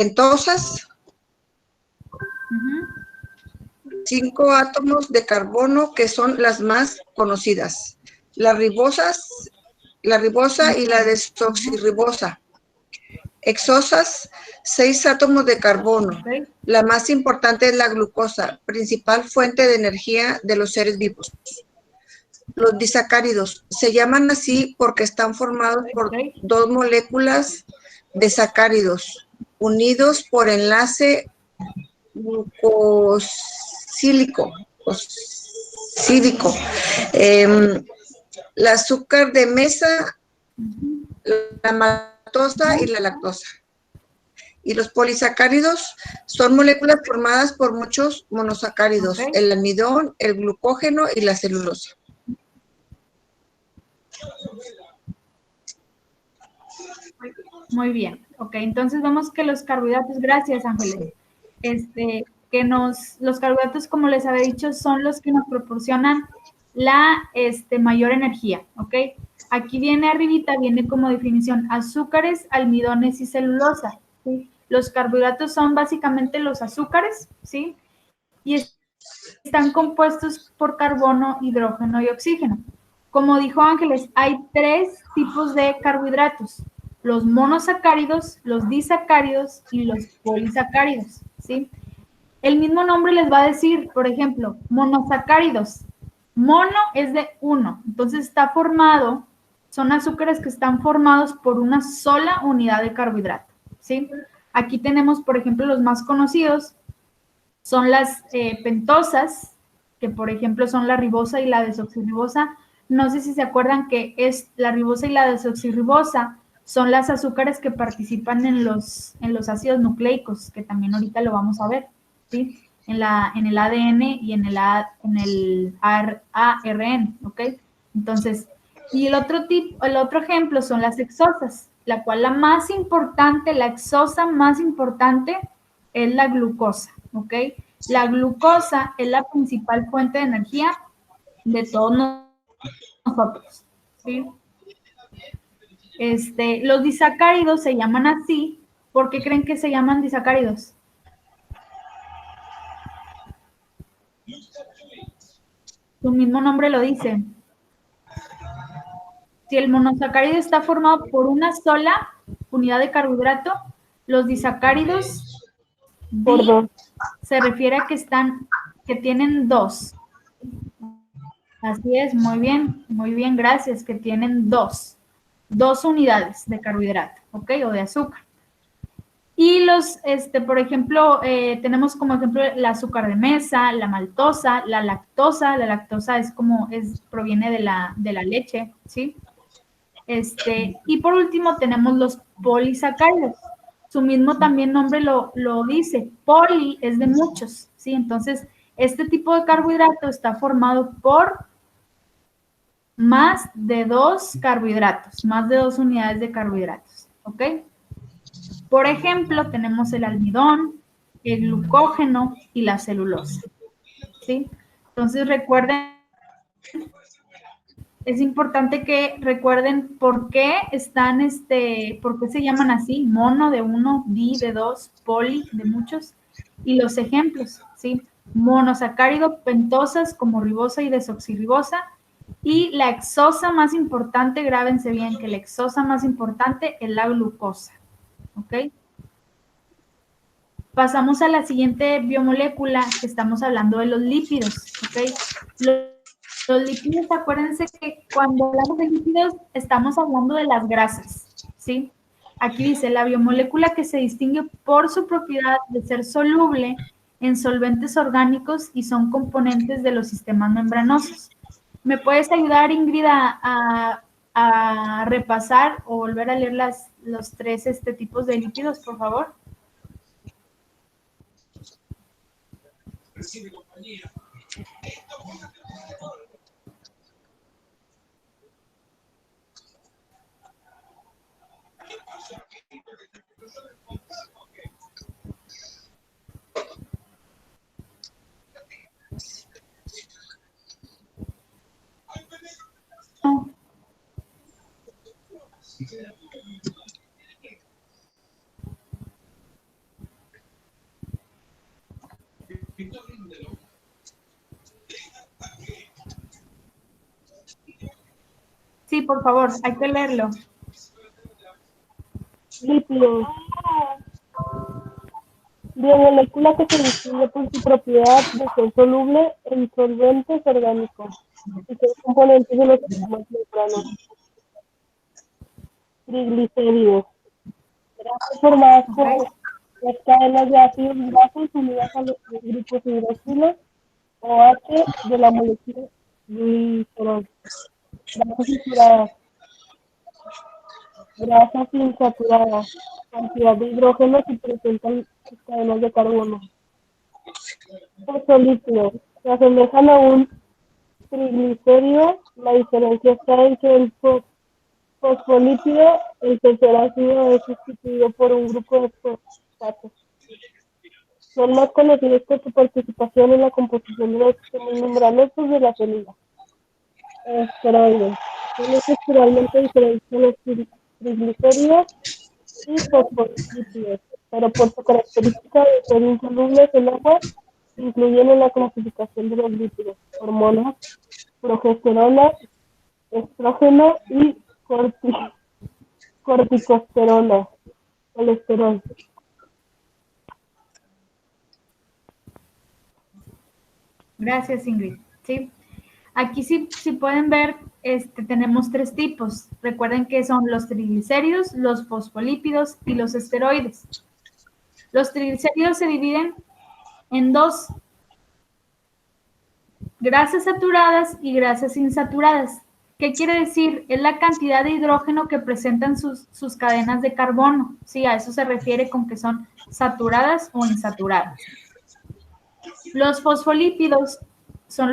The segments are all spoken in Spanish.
pentosas, 5 átomos de carbono que son las más conocidas, la ribosa y la desoxirribosa. Hexosas, 6 átomos de carbono. Ok. La más importante es la glucosa, principal fuente de energía de los seres vivos. Los disacáridos se llaman así porque están formados por Ok. 2 moléculas de sacáridos unidos por enlace glucosílico. El azúcar de mesa, la maltosa y la lactosa. Y los polisacáridos son moléculas formadas por muchos monosacáridos, Ok. el almidón, el glucógeno y la celulosa. Muy bien. Ok, entonces vemos que los carbohidratos, gracias Ángeles, los carbohidratos, como les había dicho, son los que nos proporcionan la mayor energía, ¿ok? Aquí viene arribita, viene como definición, azúcares, almidones y celulosa, ¿sí? Los carbohidratos son básicamente los azúcares, ¿sí? Y están compuestos por carbono, hidrógeno y oxígeno. Como dijo Ángeles, hay 3 tipos de carbohidratos: los monosacáridos, los disacáridos y los polisacáridos, ¿sí? El mismo nombre les va a decir, por ejemplo, monosacáridos. Mono es de 1, entonces son azúcares que están formados por una sola unidad de carbohidrato, ¿sí? Aquí tenemos, por ejemplo, los más conocidos, son las pentosas, que por ejemplo son la ribosa y la desoxirribosa. No sé si se acuerdan que es la ribosa y la desoxirribosa son las azúcares que participan en los ácidos nucleicos, que también ahorita lo vamos a ver, ¿sí? En el ADN y en el ARN, ¿ok? Entonces, y el otro ejemplo son las hexosas, la cual la más importante, la hexosa más importante es la glucosa, ¿ok? La glucosa es la principal fuente de energía de todos nosotros, ¿sí? Los disacáridos se llaman así. ¿Por qué creen que se llaman disacáridos? Su mismo nombre lo dice. Si el monosacárido está formado por una sola unidad de carbohidrato, los disacáridos Por 2. se refiere a que tienen 2. Así es, muy bien, gracias, que tienen 2 unidades de carbohidrato, ¿ok? O de azúcar. Y por ejemplo, tenemos como ejemplo el azúcar de mesa, la maltosa, la lactosa proviene de la leche, ¿sí? Y por último tenemos los polisacáridos. Su mismo también nombre lo dice, poli es de muchos, ¿sí? Entonces, este tipo de carbohidrato está formado por más de 2 carbohidratos, más de 2 unidades de carbohidratos, ¿ok? Por ejemplo, tenemos el almidón, el glucógeno y la celulosa, ¿sí? Entonces, recuerden, es importante que recuerden por qué por qué se llaman así: mono de 1, di de 2, poli de muchos, y los ejemplos, ¿sí? Monosacárido, pentosas como ribosa y desoxirribosa, y la hexosa más importante, grábense bien que la hexosa más importante es la glucosa, ¿ok? Pasamos a la siguiente biomolécula, que estamos hablando de los lípidos, ¿ok? Los lípidos, acuérdense que cuando hablamos de lípidos estamos hablando de las grasas, ¿sí? Aquí dice, la biomolécula que se distingue por su propiedad de ser soluble en solventes orgánicos y son componentes de los sistemas membranosos. ¿Me puedes ayudar, Ingrid, a repasar o volver a leer los 3 tipos de lípidos, por favor? No. por favor, hay que leerlo. Lípidos. Biomolécula que se distingue por su propiedad de ser soluble en solventes orgánicos y ser componentes de los sistemas membranos. Triglicéridos. Grasas formadas por las cadenas de ácidos grasos unidas a los grupos hidroxilo o H de la molécula glicerol. Grasas saturadas. Grasas insaturadas. Cantidad de hidrógeno que presentan las cadenas de carbono. Fosfolípidos. Se asemejan a un triglicérido. La diferencia está en que el fosfolípido, el tercer ácido, es sustituido por un grupo de fosfatos. Son más conocidos por su participación en la composición de los sistemas membranosos de la célula. Esteroides. Son estructuralmente diferentes a los triglicéridos y fosfolípidos, pero por su característica de ser insolubles en agua, incluyen en la clasificación de los lípidos, hormonas, progesterona, estrógeno y corticosterona, colesterol. Gracias, Ingrid. ¿Sí? Aquí sí pueden ver, tenemos tres tipos. Recuerden que son los triglicéridos, los fosfolípidos y los esteroides. Los triglicéridos se dividen en dos: grasas saturadas y grasas insaturadas. ¿Qué quiere decir? Es la cantidad de hidrógeno que presentan sus cadenas de carbono. Sí, a eso se refiere con que son saturadas o insaturadas. Los fosfolípidos son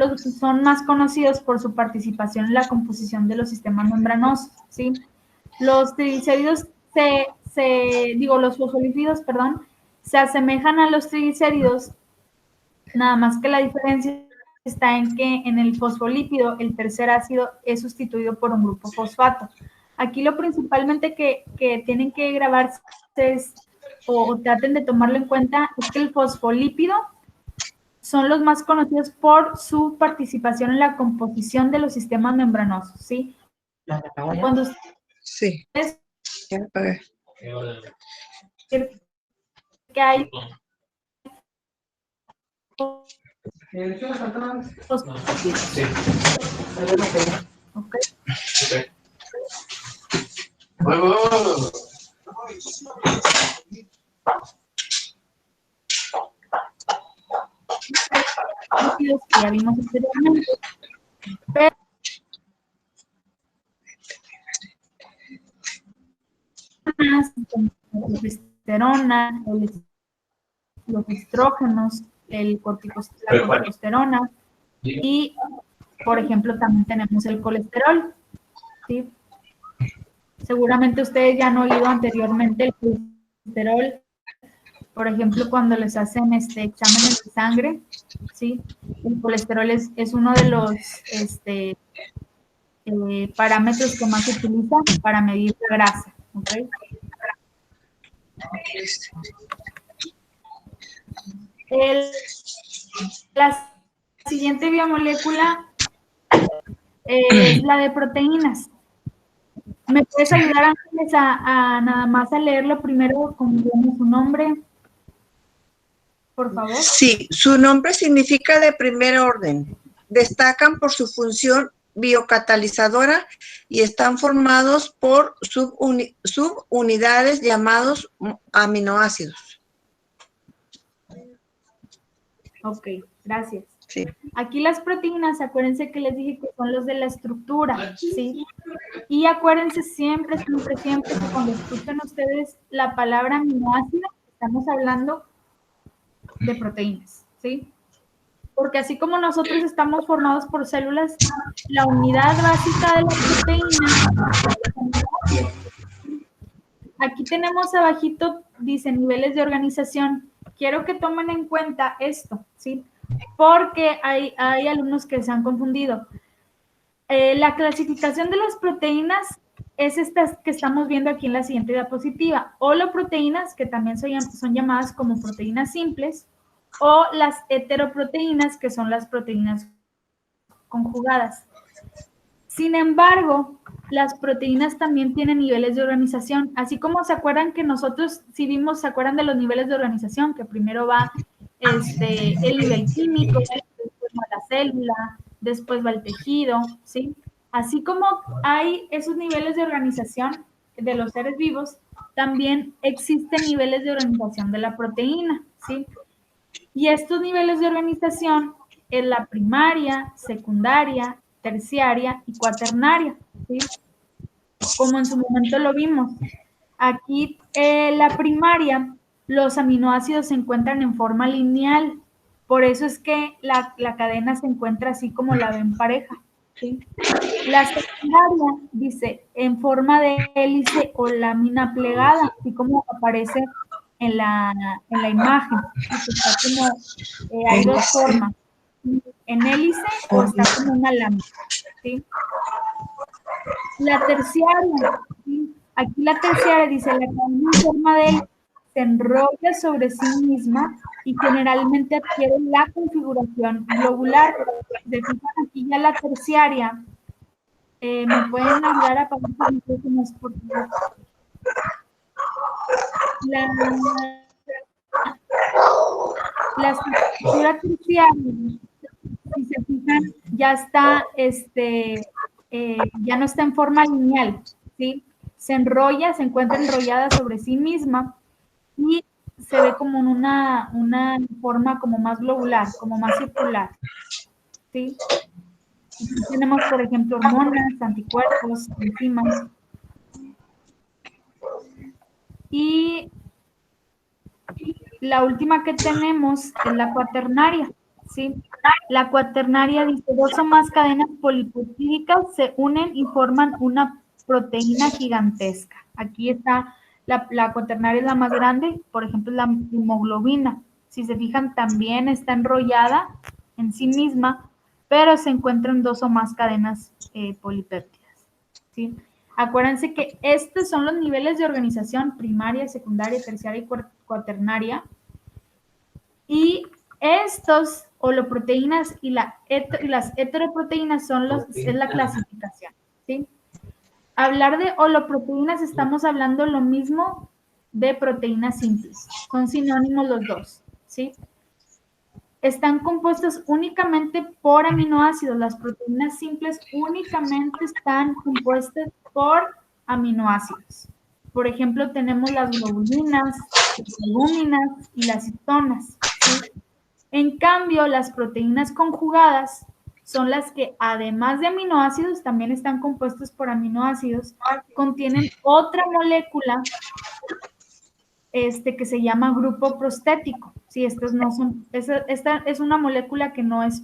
más conocidos por su participación en la composición de los sistemas membranosos, ¿sí? Los triglicéridos los fosfolípidos, se asemejan a los triglicéridos, nada más que la diferencia está en que en el fosfolípido el tercer ácido es sustituido por un grupo fosfato. Aquí lo principalmente que tienen que grabarse o traten de tomarlo en cuenta es que el fosfolípido son los más conocidos por su participación en la composición de los sistemas membranosos, ¿sí? Cuando Sí. Ya me pagué. Que hay okay. Que ya vimos anteriormente, pero la progesterona, los estrógenos, la corticosterona y, por ejemplo, también tenemos el colesterol, ¿sí? Seguramente ustedes ya han oído anteriormente el colesterol, por ejemplo, cuando les hacen exámenes de sangre, ¿sí? El colesterol es uno de los parámetros que más se utilizan para medir la grasa, ¿ok? La siguiente biomolécula es la de proteínas. ¿Me puedes ayudar, Ángeles, a nada más a leerlo primero con su nombre? Por favor. Sí, su nombre significa de primer orden. Destacan por su función biocatalizadora y están formados por subunidades llamados aminoácidos. Ok, gracias. Sí. Aquí las proteínas, acuérdense que les dije que son los de la estructura, ¿sí? Y acuérdense siempre, que cuando escuchen ustedes la palabra aminoácido, estamos hablando de proteínas, ¿sí? Porque así como nosotros estamos formados por células, la unidad básica de la proteína, aquí tenemos abajito, dice niveles de organización. Quiero que tomen en cuenta esto, ¿sí? Porque hay alumnos que se han confundido. La clasificación de las proteínas es esta que estamos viendo aquí en la siguiente diapositiva. Holoproteínas, que también son llamadas como proteínas simples, o las heteroproteínas, que son las proteínas conjugadas. Sin embargo, las proteínas también tienen niveles de organización, así como se acuerdan que nosotros sí vimos, se acuerdan de los niveles de organización, que primero va el nivel químico, después va la célula, después va el tejido, ¿sí? Así como hay esos niveles de organización de los seres vivos, también existen niveles de organización de la proteína, ¿sí? Y estos niveles de organización es la primaria, secundaria, terciaria y cuaternaria, ¿sí? Como en su momento lo vimos. Aquí la primaria, los aminoácidos se encuentran en forma lineal, por eso es que la cadena se encuentra así como la ven pareja, ¿sí? La secundaria dice en forma de hélice o lámina plegada, así como aparece en la imagen. Está como, hay dos formas, en hélice o está como una lámina, ¿sí? La terciaria, ¿sí? Aquí la terciaria dice la cadena en forma de hélice se enrolla sobre sí misma y generalmente adquiere la configuración globular. De aquí ya la terciaria. ¿Me pueden ayudar a pagar los micrófonos, por favor? La estructura terciaria, si se fijan, ya está, ya no está en forma lineal, ¿sí? Se enrolla, se encuentra enrollada sobre sí misma y se ve como en una forma como más globular, como más circular, ¿sí? Aquí tenemos, por ejemplo, hormonas, anticuerpos, enzimas. Y la última que tenemos es la cuaternaria, ¿sí? La cuaternaria dice dos o más cadenas polipeptídicas se unen y forman una proteína gigantesca. Aquí está, la cuaternaria es la más grande, por ejemplo, la hemoglobina. Si se fijan, también está enrollada en sí misma, pero se encuentran dos o más cadenas polipéptidas, ¿sí? Acuérdense que estos son los niveles de organización primaria, secundaria, terciaria y cuaternaria. Y estos holoproteínas y las heteroproteínas es la clasificación, ¿sí? Hablar de holoproteínas estamos hablando lo mismo de proteínas simples. Son sinónimos los dos, ¿sí? Están compuestos únicamente por aminoácidos. Las proteínas simples únicamente están compuestas por aminoácidos. Por ejemplo, tenemos las globulinas, las albúminas y las histonas, ¿sí? En cambio, las proteínas conjugadas son las que, además de aminoácidos, también están compuestas por aminoácidos, contienen otra molécula que se llama grupo prostético. Sí, estos no son, esta es una molécula que no es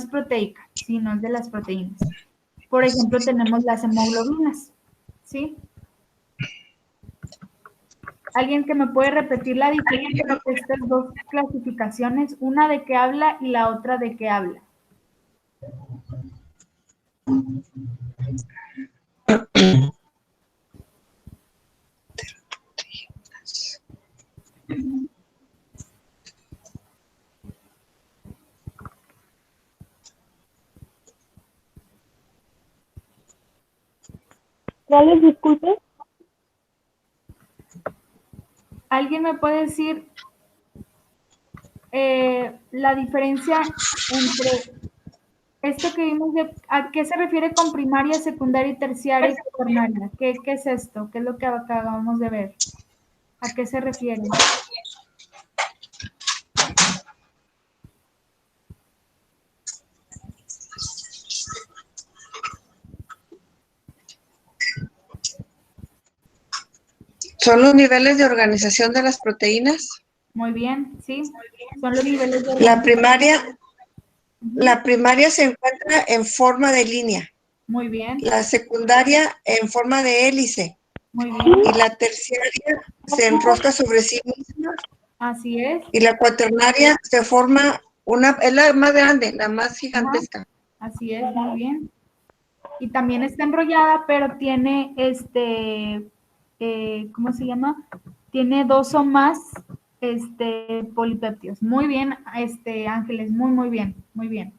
proteica, sino es de las proteínas. Por ejemplo, tenemos las hemoglobinas, ¿sí? ¿Alguien que me puede repetir la diferencia entre estas dos clasificaciones? Una de qué habla y la otra de qué habla. ¿Cuáles, disculpe? ¿Alguien me puede decir la diferencia entre esto que vimos a qué se refiere con primaria, secundaria y terciaria y cuaternaria? ¿Qué es esto? ¿Qué es lo que acabamos de ver? ¿A qué se refiere? ¿Son los niveles de organización de las proteínas? Muy bien, sí. Son los niveles de La primaria se encuentra en forma de línea. Muy bien. La secundaria en forma de hélice. Muy bien. Y la terciaria se enrosca sobre sí misma. Así es. Y la cuaternaria se forma es la más grande, la más gigantesca. Ajá. Así es, muy bien. Y también está enrollada, pero tiene ¿cómo se llama? Tiene dos o más polipéptidos. Muy bien, Ángeles, muy bien, muy bien.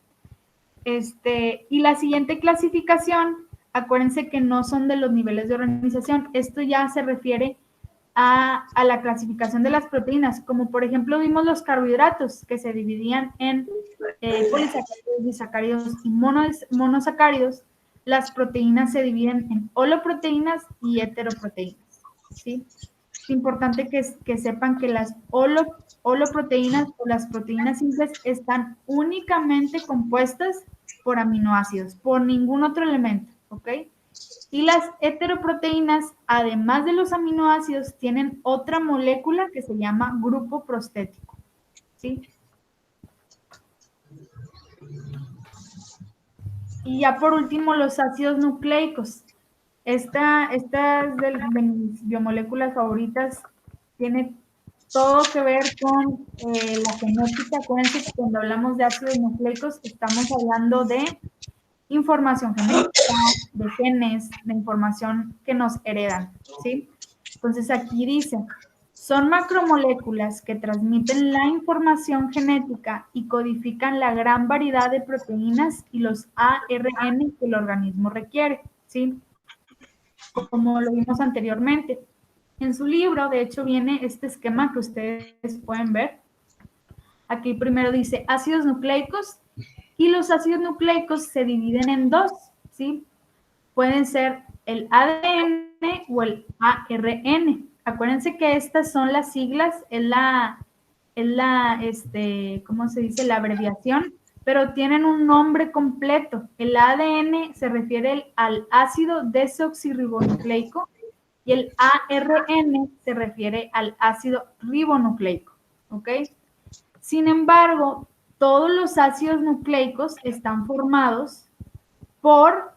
Y la siguiente clasificación, acuérdense que no son de los niveles de organización. Esto ya se refiere a la clasificación de las proteínas, como por ejemplo vimos los carbohidratos que se dividían en polisacáridos, disacáridos y monosacáridos. Las proteínas se dividen en holoproteínas y heteroproteínas, ¿sí? Es importante que sepan que las holoproteínas o las proteínas simples están únicamente compuestas por aminoácidos, por ningún otro elemento, ¿ok? Y las heteroproteínas, además de los aminoácidos, tienen otra molécula que se llama grupo prostético, ¿sí? Y ya por último, los ácidos nucleicos. Esta es de mis biomoléculas favoritas, tiene todo que ver con la genética. Acuérdense que cuando hablamos de ácidos nucleicos estamos hablando de información genética, de genes, de información que nos heredan, ¿sí? Entonces aquí dice, son macromoléculas que transmiten la información genética y codifican la gran variedad de proteínas y los ARN que el organismo requiere, ¿sí? Como lo vimos anteriormente. En su libro, de hecho, viene este esquema que ustedes pueden ver. Aquí primero dice ácidos nucleicos, y los ácidos nucleicos se dividen en dos, ¿sí? Pueden ser el ADN o el ARN. Acuérdense que estas son las siglas, ¿cómo se dice? La abreviación, pero tienen un nombre completo. El ADN se refiere al ácido desoxirribonucleico y el ARN se refiere al ácido ribonucleico, ¿ok? Sin embargo, todos los ácidos nucleicos están formados por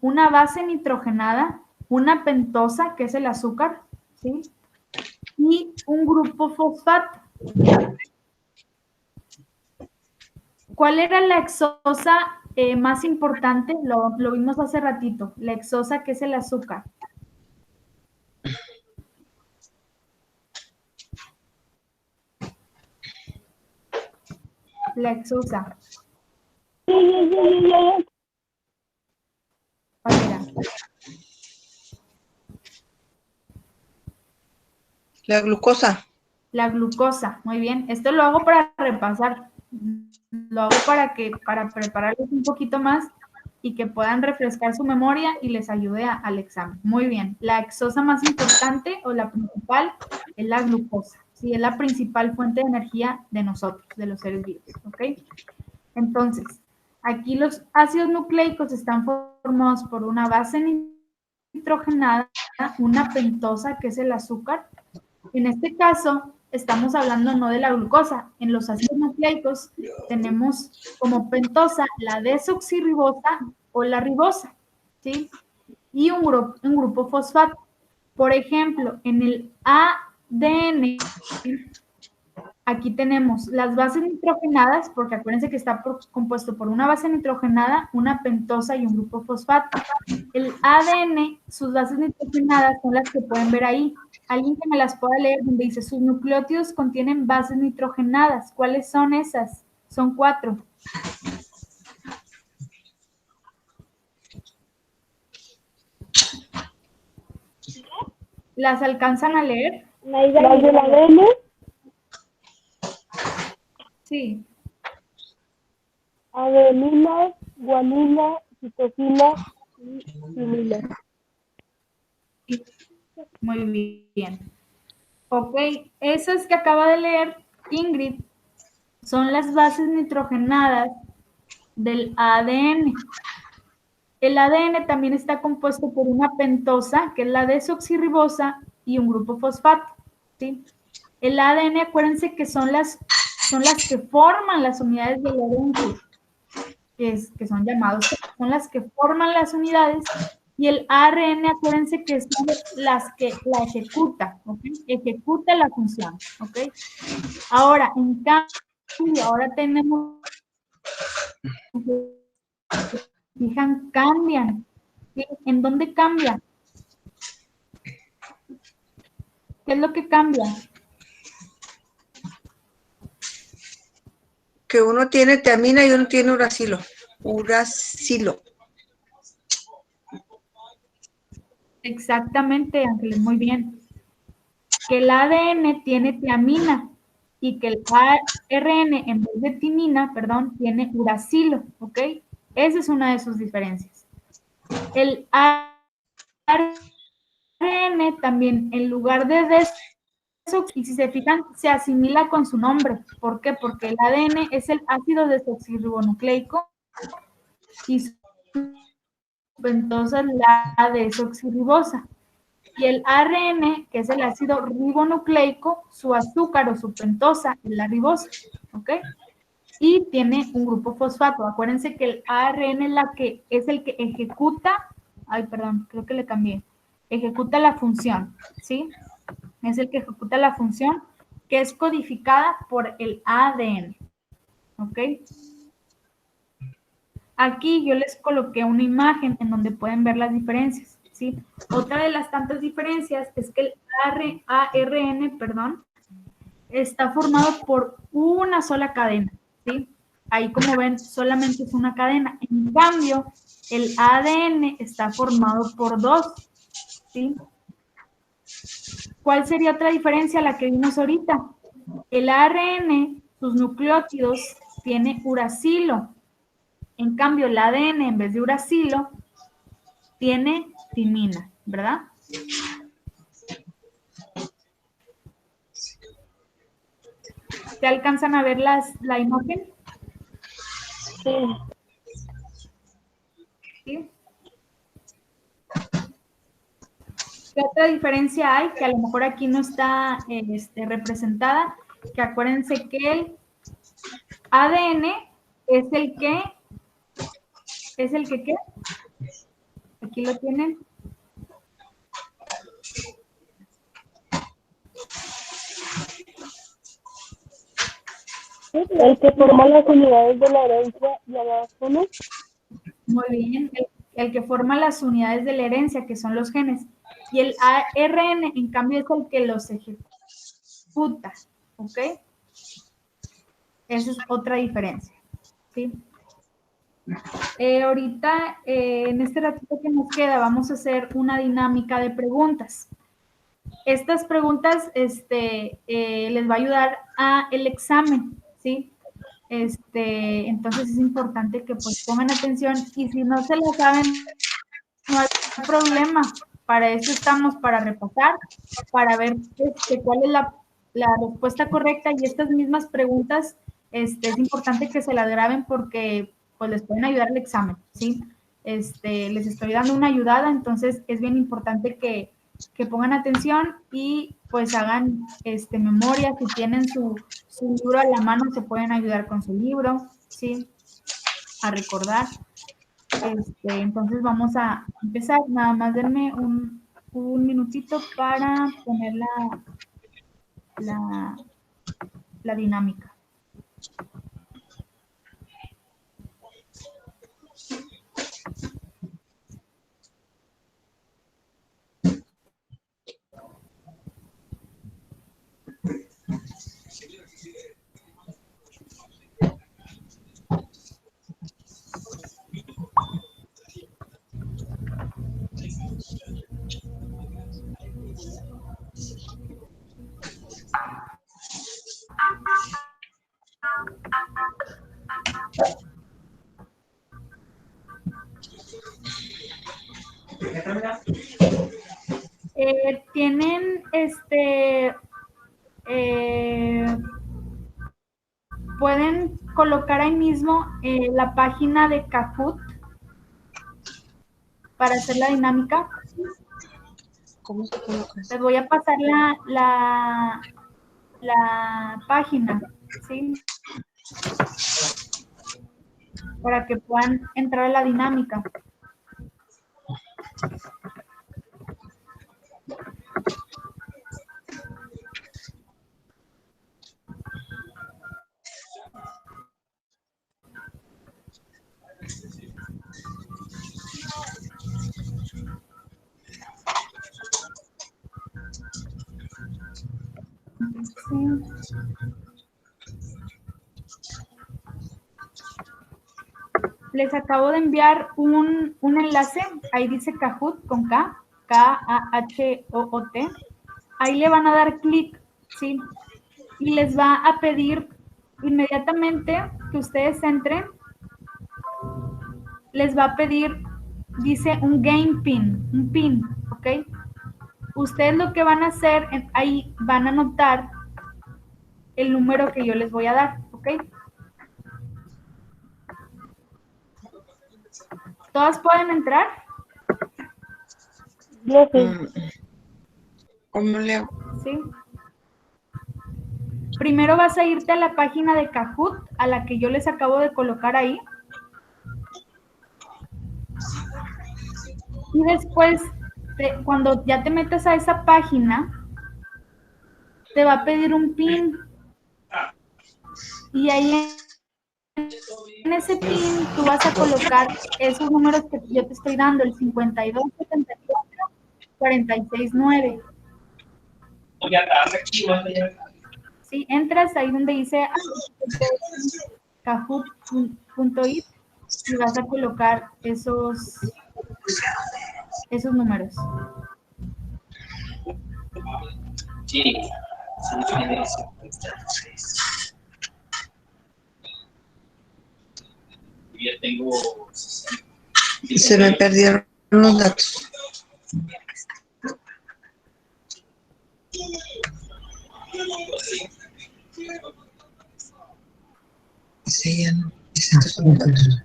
una base nitrogenada, una pentosa, que es el azúcar, ¿sí? Y un grupo fosfato. ¿Cuál era la exosa más importante? Lo vimos hace ratito. La exosa, que es el azúcar. La exosa. ¿Cuál era? La glucosa. La glucosa, muy bien. Esto lo hago para repasar. Lo hago para prepararles un poquito más y que puedan refrescar su memoria y les ayude al examen. Muy bien. La exosa más importante o la principal es la glucosa. Sí, es la principal fuente de energía de nosotros, de los seres vivos. ¿Ok? Entonces, aquí los ácidos nucleicos están formados por una base nitrogenada, una pentosa, que es el azúcar. En este caso, estamos hablando no de la glucosa. En los ácidos nucleicos tenemos como pentosa la desoxirribosa o la ribosa, ¿sí? Y un grupo fosfato. Por ejemplo, en el ADN, aquí tenemos las bases nitrogenadas, porque acuérdense que está compuesto por una base nitrogenada, una pentosa y un grupo fosfato. El ADN, sus bases nitrogenadas son las que pueden ver ahí. Alguien que me las pueda leer, donde dice, sus nucleótidos contienen bases nitrogenadas. ¿Cuáles son esas? Son 4. ¿Las alcanzan a leer? ¿Las del ADN? Sí. Adenina, guanina, citosina y timina. Muy bien. Ok, esas que acaba de leer Ingrid son las bases nitrogenadas del ADN. El ADN también está compuesto por una pentosa, que es la desoxirribosa, y un grupo fosfato, ¿sí? El ADN, acuérdense que son las que forman las unidades del ADN, que son llamados, son las que forman las unidades, y el ARN, acuérdense que son las que la ejecuta, ¿ok? Ejecuta la función, ¿ok? Ahora, en cambio, ahora tenemos, fijan, cambian. ¿Sí? ¿En dónde cambia? ¿Qué es lo que cambia? que uno tiene tiamina y uno tiene uracilo. Uracilo. Exactamente, Ángeles, muy bien. Que el ADN tiene tiamina y que el ARN en vez de timina, perdón, tiene uracilo, ¿ok? Esa es una de sus diferencias. El ARN también, en lugar de y si se fijan, se asimila con su nombre. ¿Por qué? Porque el ADN es el ácido desoxirribonucleico y su pentosa es la desoxirribosa. Y el ARN, que es el ácido ribonucleico, su azúcar o su pentosa es la ribosa, ¿ok? Y tiene un grupo fosfato. Acuérdense que el ARN es el que ejecuta, ay, perdón, creo que le cambié, ejecuta la función, ¿sí? Es el que ejecuta la función que es codificada por el ADN, ¿ok? Aquí yo les coloqué una imagen en donde pueden ver las diferencias, ¿sí? Otra de las tantas diferencias es que el ARN, perdón, está formado por una sola cadena, ¿sí? Ahí como ven, solamente es una cadena. En cambio, el ADN está formado por dos, ¿sí? ¿Cuál sería otra diferencia a la que vimos ahorita? El ARN, sus nucleótidos, tiene uracilo. En cambio, el ADN, en vez de uracilo, tiene timina, ¿verdad? ¿Se alcanzan a ver la imagen? Sí. ¿Sí? ¿Qué otra diferencia hay? Que a lo mejor aquí no está representada, que acuérdense que el ADN es el que, ¿qué? Aquí lo tienen. El que forma las unidades de la herencia llamadas genes. Muy bien, el que forma las unidades de la herencia, que son los genes. Y el ARN, en cambio, es el que los ejecuta, ¿ok? Esa es otra diferencia, ¿sí? Ahorita, en este ratito que nos queda, vamos a hacer una dinámica de preguntas. Estas preguntas les va a ayudar a el examen, ¿sí? Entonces es importante que pues pongan atención y si no se lo saben, no hay problema. Para eso estamos, para repasar, para ver cuál es la respuesta correcta y estas mismas preguntas es importante que se las graben porque pues les pueden ayudar al examen, ¿sí? Les estoy dando una ayudada, entonces es bien importante que pongan atención y pues hagan memoria. Si tienen su libro a la mano, se pueden ayudar con su libro, ¿sí? A recordar. Entonces vamos a empezar. Nada más denme un minutito para poner la dinámica. Tienen pueden colocar ahí mismo la página de Kahoot para hacer la dinámica. ¿Cómo se coloca eso? Les voy a pasar la página, ¿sí? Para que puedan entrar a la dinámica. Sí. Les acabo de enviar un enlace, ahí dice Kahoot con K, K-A-H-O-O-T. Ahí le van a dar clic, ¿sí? Y les va a pedir inmediatamente que ustedes entren, les va a pedir, dice un game pin, un pin, ¿ok? Ustedes lo que van a hacer, ahí van a anotar el número que yo les voy a dar, ¿ok? ¿Todas pueden entrar? Yo sí. ¿Cómo le hago? Sí. Primero vas a irte a la página de Kahoot, a la que yo les acabo de colocar ahí. Y después, cuando ya te metes a esa página, te va a pedir un PIN. Y ahí en ese PIN tú vas a colocar esos números que yo te estoy dando, el 52, 74, 46, 9. Sí, entras ahí donde dice kahoot.it y vas a colocar esos números. Sí. Ya tengo. Se me perdieron los datos. Ese ya no. Ese no son los datos.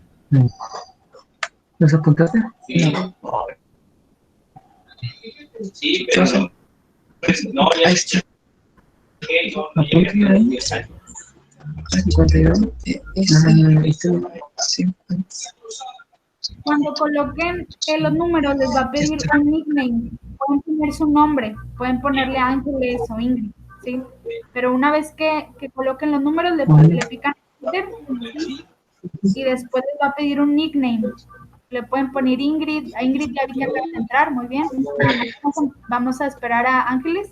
¿Los apuntaste? Sí. Sí, pero no, ya Ahí está. Apúntale ahí. 52. Cuando coloquen los números, les va a pedir un nickname. Pueden poner su nombre, pueden ponerle Ángeles o Ingrid, ¿sí? Pero una vez que coloquen los números, le pican Enter, ¿sí? Y después les va a pedir un nickname. Le pueden poner Ingrid. A Ingrid ya vi que acaba de entrar, muy bien. Vamos a esperar a Ángeles.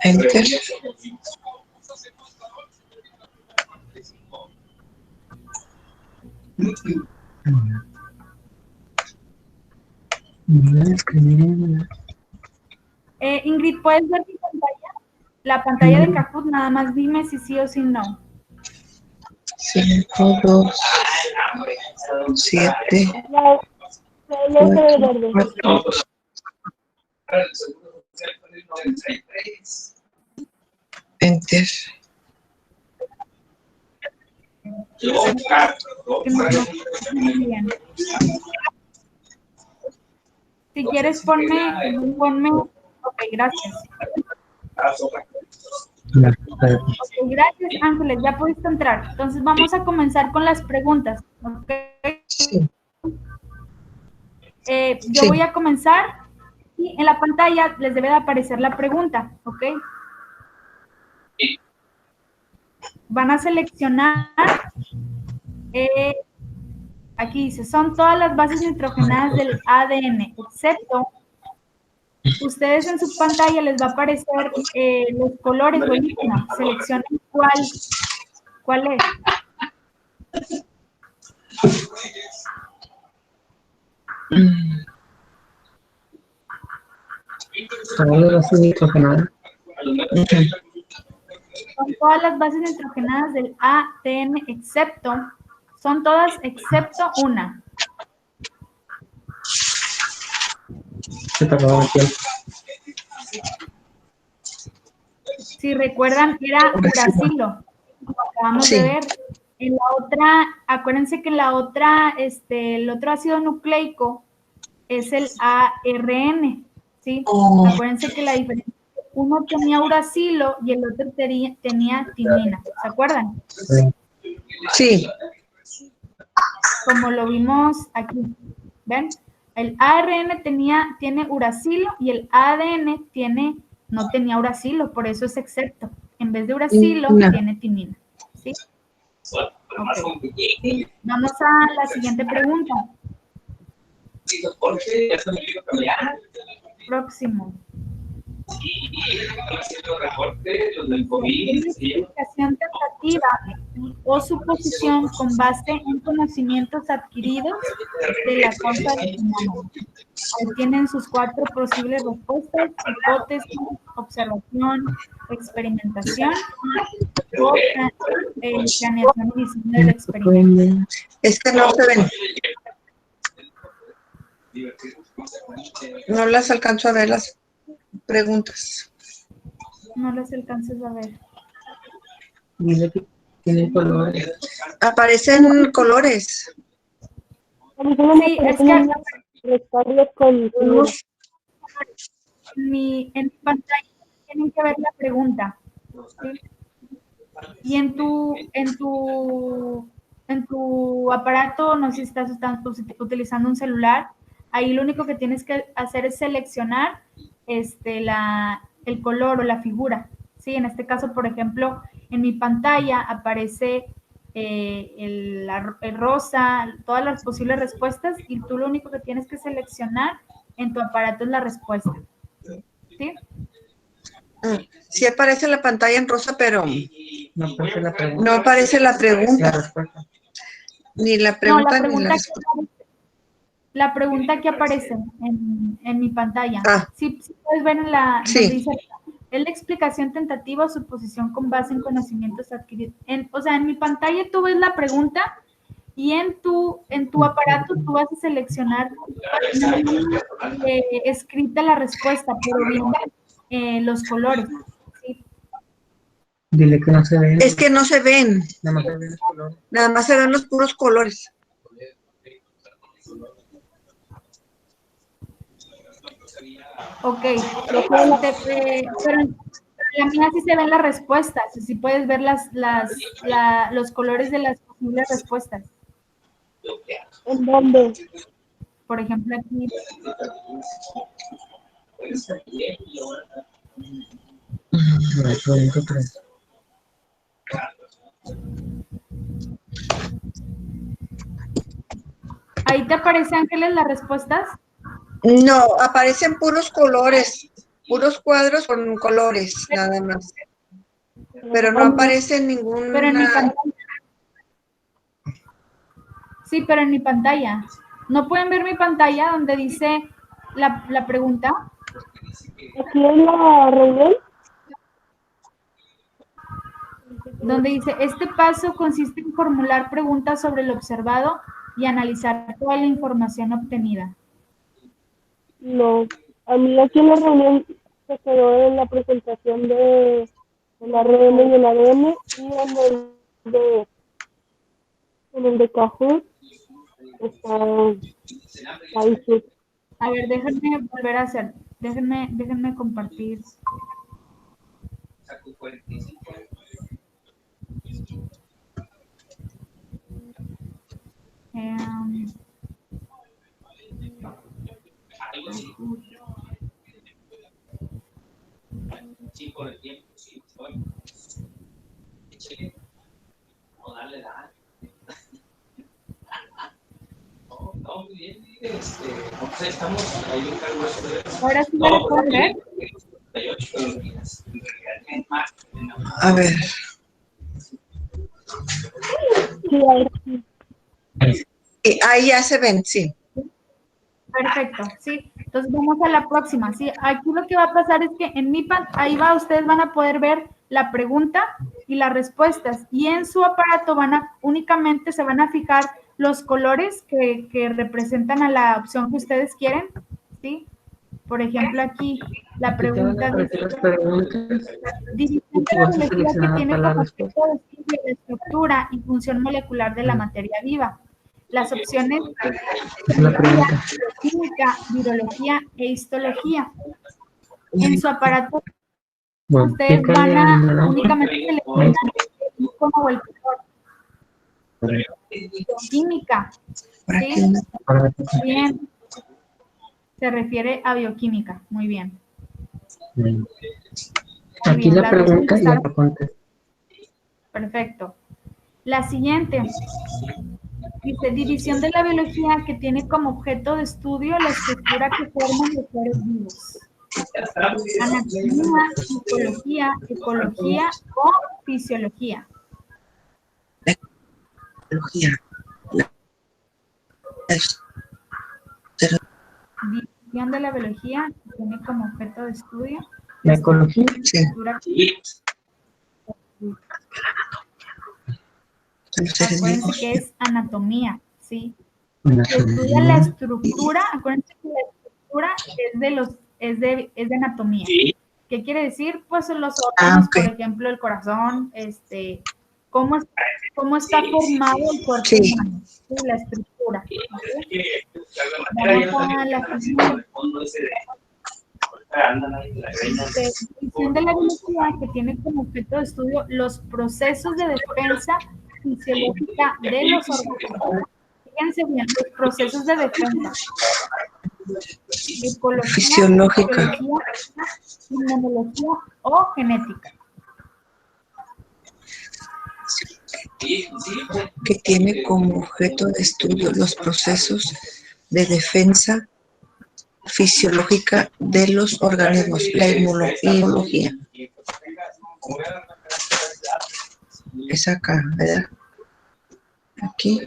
Enter. Ingrid, ¿puedes ver mi pantalla? La pantalla de Kahoot, nada más dime si sí o si no. 5, 2, 7, Ya se ve verde. 4. Enter. Muy bien. Si quieres, ponme. Ok, gracias. Ok, gracias, Ángeles, ya pudiste entrar. Entonces vamos a comenzar con las preguntas. ¿Okay? Sí. Yo Sí. voy a comenzar y en la pantalla les debe de aparecer la pregunta, ¿ok? Van a seleccionar, aquí dice, son todas las bases nitrogenadas del ADN, excepto, ustedes en su pantalla les va a aparecer los colores, buenísimo, seleccionen cuál es. Ahora sí, nitrogenada. Son todas las bases nitrogenadas del ADN excepto, son todas excepto una. Se te acabó el tiempo. Si recuerdan, era uracilo, como acabamos Sí. de ver. En la otra, acuérdense que la otra, el otro ácido nucleico es el ARN, ¿sí? Oh. Acuérdense que la diferencia, uno tenía uracilo y el otro tenía timina, ¿se acuerdan? Sí. Como lo vimos aquí, ¿ven? El ARN tiene uracilo y el ADN no tenía uracilo, por eso es excepto. En vez de uracilo, No. tiene timina, ¿sí? Okay. Vamos a la siguiente pregunta. Próximo. Haciendo reporte, los del COVID. Identificación tentativa o suposición con base en conocimientos adquiridos de la causa del fenómeno. Ahí tienen sus 4 posibles respuestas: hipótesis, observación, experimentación o planeación y diseño del experimento. Es que no se ven. No las alcanzo a ver las preguntas. No las alcanzas a ver. Dice que tiene colores. Aparecen colores. A mí solo me Sí, es parecen que restarles con en mi pantalla tienen que ver la pregunta, ¿sí? Y en tu aparato, no sé si estás utilizando un celular, ahí lo único que tienes que hacer es seleccionar el color o la figura, ¿sí? En este caso, por ejemplo, en mi pantalla aparece el rosa, todas las posibles respuestas, y tú lo único que tienes que seleccionar en tu aparato es la respuesta, ¿sí? Sí aparece la pantalla en rosa, pero No aparece la pregunta. no aparece la La pregunta. respuesta. Ni la No, pregunta ni la respuesta. la pregunta que aparece en mi pantalla. Ah. Sí puedes ver Sí. donde dice, es la explicación tentativa o suposición con base en conocimientos adquiridos. O sea, en mi pantalla tú ves la pregunta y en tu aparato tú vas a seleccionar escrita la respuesta, pero bien los colores. ¿Sí? Dile que no se ve. Es que no se ven. Nada más se ven los colores. Nada más se ven los puros colores. Ok, pero en la mía sí se ven las respuestas, sí puedes ver los colores de las posibles respuestas. ¿En dónde? Por ejemplo, aquí. A ver, pregunta 3. ¿Ahí te aparece, Ángeles, las respuestas? No, aparecen puros colores, puros cuadros con colores, nada más. Pero no aparece Pero en mi ninguna. pantalla. Sí, pero en mi pantalla. ¿No pueden ver mi pantalla donde dice la pregunta? ¿Aquí en la reunión? Donde dice, este paso consiste en formular preguntas sobre lo observado y analizar toda la información obtenida. No. A mí aquí en la reunión se quedó en la presentación de la RM y el ADN y en el de Kahoot está ahí. A ver, déjenme volver a hacer. Déjenme compartir. Sí, por el tiempo, sí. O darle la. No, muy bien. Estamos ahí un cargo de. Ahora sí me lo pueden ver. A ver. Sí, ahora sí. Ahí ya se ven, sí. Perfecto, sí. Entonces vamos a la próxima. Sí, aquí lo que va a pasar es que en mi ahí ustedes van a poder ver la pregunta y las respuestas. Y en su aparato únicamente se van a fijar los colores que representan a la opción que ustedes quieren, ¿sí? Por ejemplo, aquí la pregunta dice, división de la biología que tiene como objeto de estudio la estructura y función molecular de la materia viva. Las opciones química, virología e histología. En su aparato ustedes van a únicamente seleccionar el icono o el color. Química. ¿Sí? Bien. Se refiere a bioquímica. Muy bien. Aquí la pregunta y la contesta. Perfecto. La siguiente. Dice, división de la biología que tiene como objeto de estudio la estructura que forman los seres vivos. Anatomía, psicología, ecología o fisiología. biología. División de la biología que tiene como objeto de estudio ¿La ecología? Sí. estructura. Acuérdense que es anatomía, ¿sí? Que estudia la estructura, acuérdense que la estructura es de anatomía. ¿Qué quiere decir? Pues los órganos, ok. por ejemplo, el corazón, cómo está formado el cuerpo Sí. humano, ¿sí? La estructura. ¿Okay? Vamos a la siguiente. División de la biología que tiene como objeto de estudio los procesos de defensa fisiológica de los organismos. Fíjense bien, los procesos de defensa. Ecología, Fisiológica. biología, inmunología o genética. Que tiene como objeto de estudio los procesos de defensa fisiológica de los organismos, la inmunología. Es acá, ¿verdad? Aquí.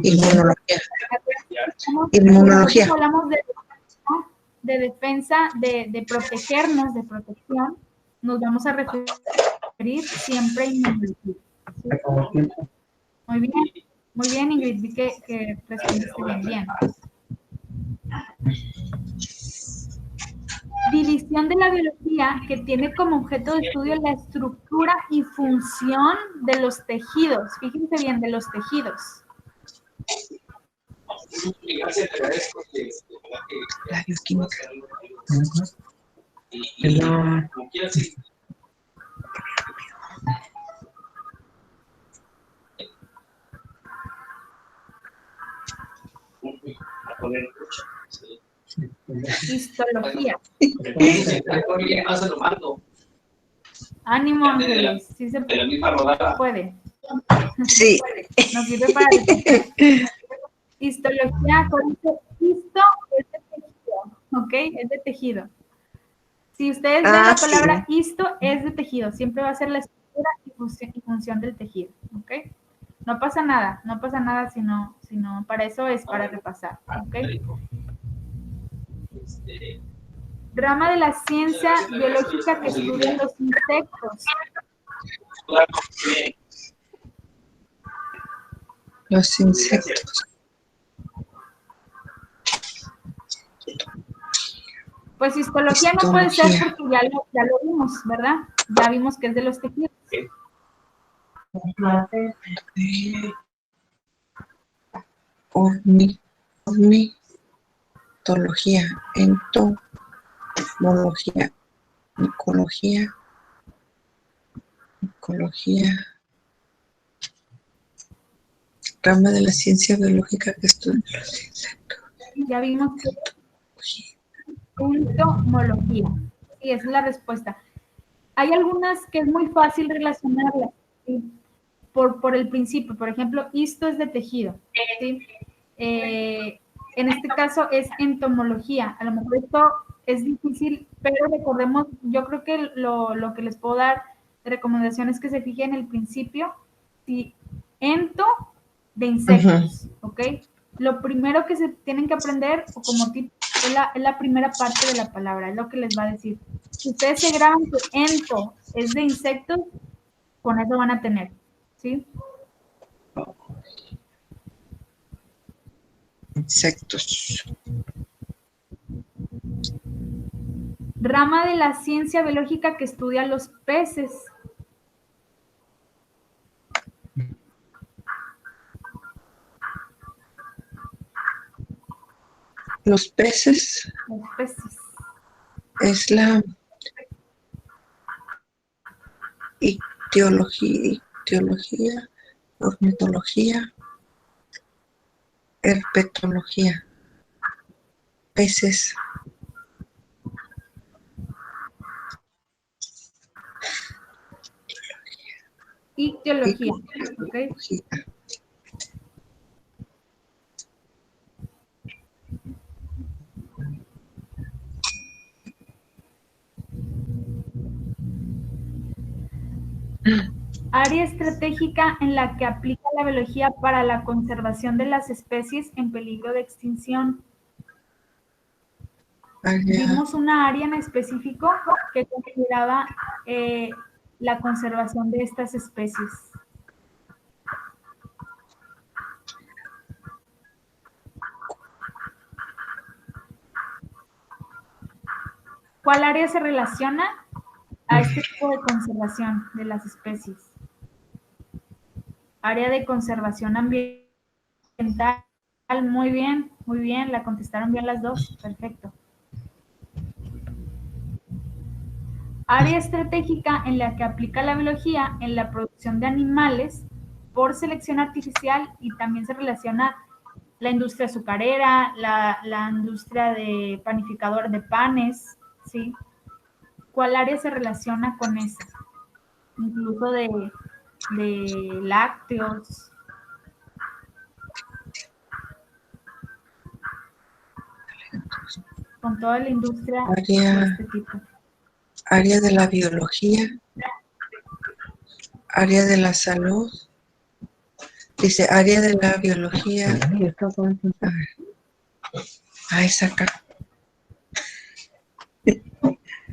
Inmunología. Inmunología. Hablamos de defensa, de protegernos, de protección, nos vamos a referir siempre a inmunología. ¿Sí? Muy bien, Ingrid, vi que respondiste bien. División de la biología que tiene como objeto de estudio la estructura y función de los tejidos. Fíjense bien, de los tejidos. La bioquímica. Histología. Ánimo, Ángeles, sí se puede. Sí. Nos sirve para histología, histo es de tejido, ¿ok? Es de tejido. Si ustedes ven la palabra histo, es de tejido. Siempre va a ser la estructura y función del tejido, ¿ok? No pasa nada, sino para eso es para repasar, ¿ok? Rama de la ciencia biológica que estudia los insectos. Los insectos. Pues histología no puede ser porque ya lo vimos, ¿verdad? Ya vimos que es de los tejidos. Ornitología, entomología, ecología, rama de la ciencia biológica que estudia los insectos. Ya vimos que entomología. Sí, esa es la respuesta. Hay algunas que es muy fácil relacionarlas, ¿sí? por el principio. Por ejemplo, histo es de tejido, ¿sí? En este caso es entomología. A lo mejor esto es difícil, pero recordemos, yo creo que lo que les puedo dar de recomendación es que se fijen en el principio, ¿sí? Ento de insectos, ¿ok? Lo primero que se tienen que aprender, o como tip, es la primera parte de la palabra, es lo que les va a decir. Si ustedes se graban que ento es de insectos, con eso van a tener, ¿sí? Insectos. Rama de la ciencia biológica que estudia los peces. Los peces. Los peces. Es la ictiología, ornitología, herpetología, peces. Ictiología, ¿ok? Área estratégica en la que aplica la biología para la conservación de las especies en peligro de extinción. Vimos una área en específico que consideraba la conservación de estas especies. ¿Cuál área se relaciona a este tipo de conservación de las especies? Área de conservación ambiental. Muy bien, la contestaron bien las dos, perfecto. Área estratégica en la que aplica la biología en la producción de animales por selección artificial y también se relaciona la industria azucarera, la industria de panificador de panes, ¿sí? ¿Cuál área se relaciona con esa? Incluso de lácteos. Con toda la industria de este tipo. Área de la biología, área de la salud, dice área de la biología. Ay, saca.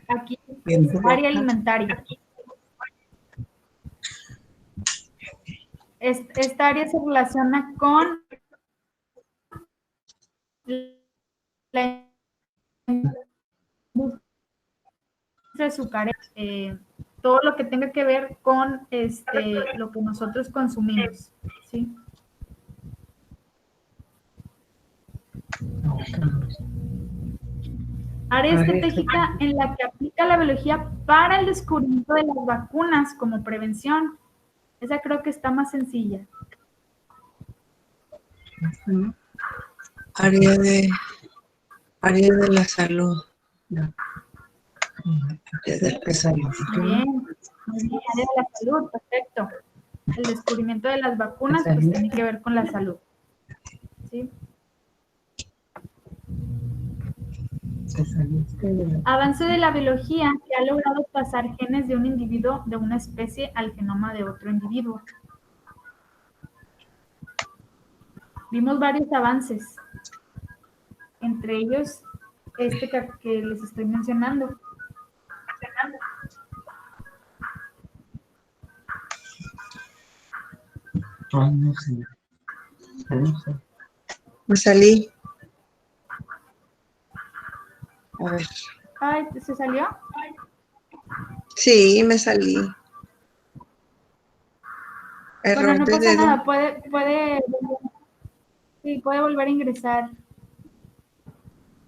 Aquí es área alimentaria. Esta área se relaciona con la industria azucarera, todo lo que tenga que ver con lo que nosotros consumimos, ¿sí? Área estratégica en la que aplica la biología para el descubrimiento de las vacunas como prevención. Esa creo que está más sencilla. Área de la salud. Área de la salud. Bien, área de la salud, perfecto. El descubrimiento de las vacunas pues tiene que ver con la salud. ¿Sí? Avance de la biología que ha logrado pasar genes de un individuo de una especie al genoma de otro individuo. Vimos varios avances, entre ellos este que les estoy mencionando. No sé. Me salí. A ver. Ay, ¿se salió? Sí, me salí. Error Bueno, no de pasa dedo. nada, puede volver a ingresar.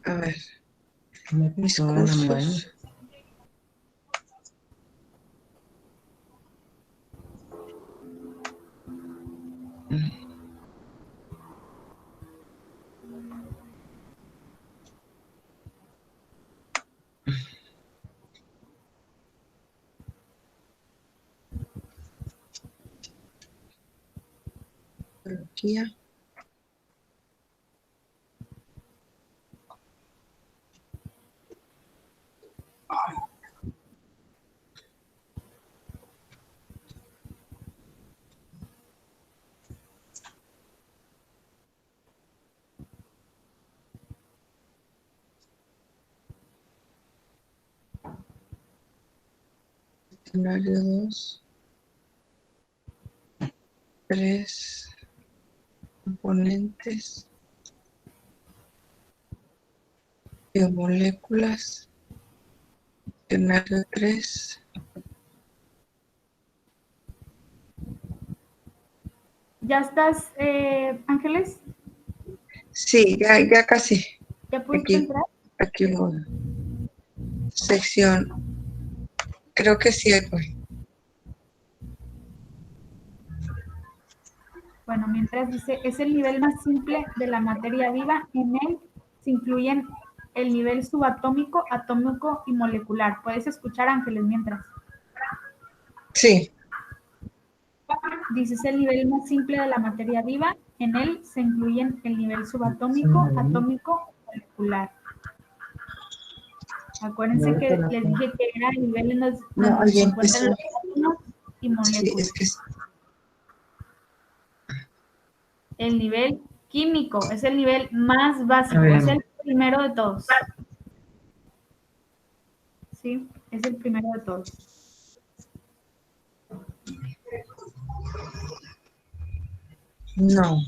A ver. Mis cursos. Biología. Escenario 2. 3 componentes. Biomoléculas. Escenario 3. ¿Ya estás, Ángeles? Sí, ya casi. ¿Ya pudiste entrar? Aquí voy. Sección. Creo que sí, voy. Bueno, mientras dice, es el nivel más simple de la materia viva. En él se incluyen el nivel subatómico, atómico y molecular. ¿Puedes escuchar, Ángeles, mientras? Sí. Dice, es el nivel más simple de la materia viva. En él se incluyen el nivel subatómico, atómico y molecular. Acuérdense que les dije que era el nivel en donde se encuentran los átomos y Sí, molécula. es que El nivel químico es el nivel más básico, A ver. es el primero de todos. ¿Sí? Es el primero de todos. no.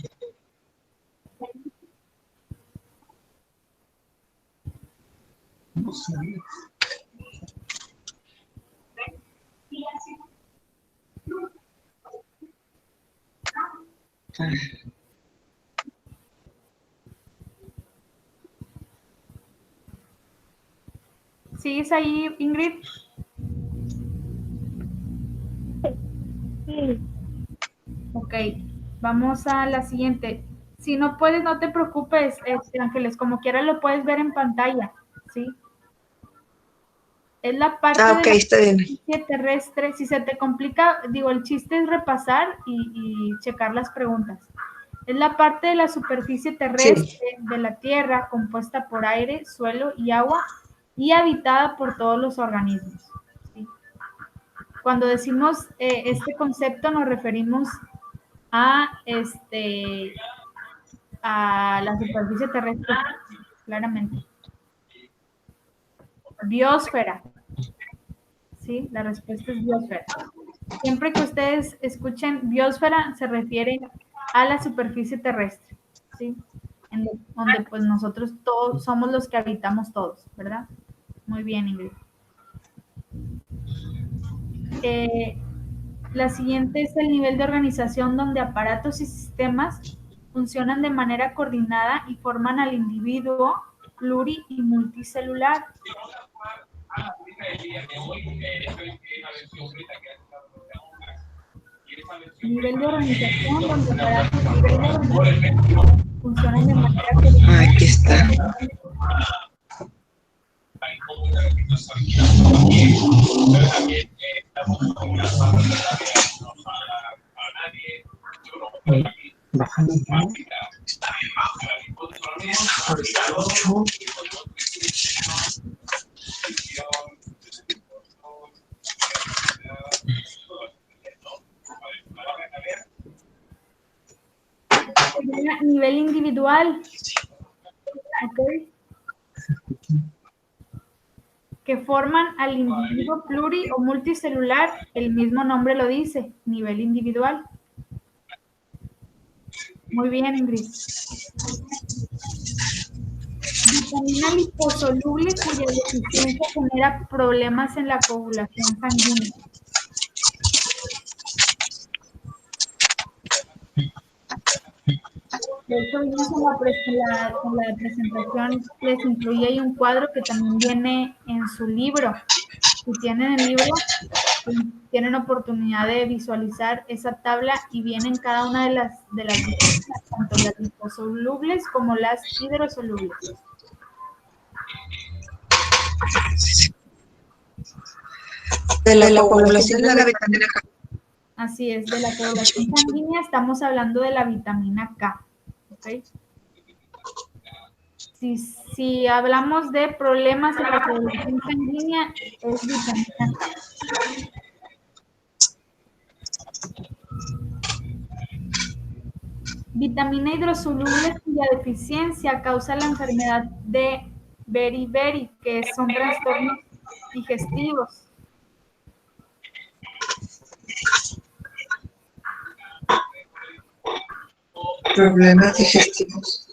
¿Sigues ahí, Ingrid? Sí, Ok, vamos a la siguiente. Si no puedes, no te preocupes, Ángeles, como quiera lo puedes ver en pantalla, ¿sí? Es la parte Ah, de ok, la está bien. superficie terrestre. Si se te complica, digo, el chiste es repasar y checar las preguntas. Es la parte de la superficie terrestre de la Tierra compuesta por aire, suelo y agua y habitada por todos los organismos, ¿sí? Cuando decimos este concepto nos referimos a, a la superficie terrestre, claramente. Biosfera, ¿sí? La respuesta es biosfera. Siempre que ustedes escuchen biosfera, se refiere a la superficie terrestre, ¿sí? Donde pues nosotros todos somos los que habitamos todos, ¿verdad? Muy bien, Ingrid. La siguiente es el nivel de organización donde aparatos y sistemas funcionan de manera coordinada y forman al individuo pluri y multicelular. Nivel de organización donde aparatos y sistemas funcionan de manera coordinada. Aquí está. Bájale, ¿no? Nivel individual, ¿ok? Que forman al individuo pluri o multicelular, el mismo nombre lo dice, nivel individual. Muy bien, Ingrid. Vitamina liposoluble cuya deficiencia genera problemas en la coagulación sanguínea. De hecho, vimos en la presentación, les incluye ahí un cuadro que también viene en su libro. Si tienen el libro, tienen oportunidad de visualizar esa tabla y vienen cada una de las vitaminas, tanto las liposolubles como las hidrosolubles. De la población de la vitamina K. Así es, de la coagulación sanguínea estamos hablando de la vitamina K. ¿Okay? Si hablamos de problemas en la coagulación sanguínea, es vitamina K. Vitamina hidrosoluble cuya deficiencia causa la enfermedad de beriberi, que son trastornos digestivos. Problemas digestivos.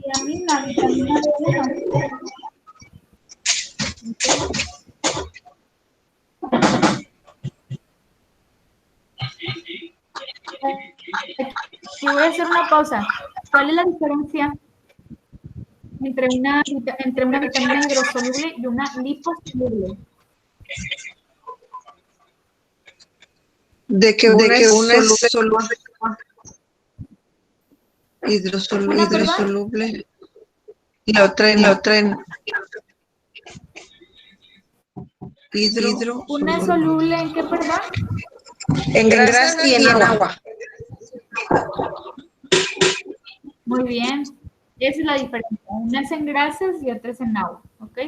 Y a mí la vitamina B1. Aquí voy a hacer una pausa. ¿Cuál es la diferencia entre una vitamina hidrosoluble y una liposoluble? De que una es soluble, hidrosoluble. y la otra en hidro. Una es soluble en qué, perdón. En grasa y en agua. Muy bien. Esa es la diferencia. Una es en grasas y otra es en agua. ¿Ok?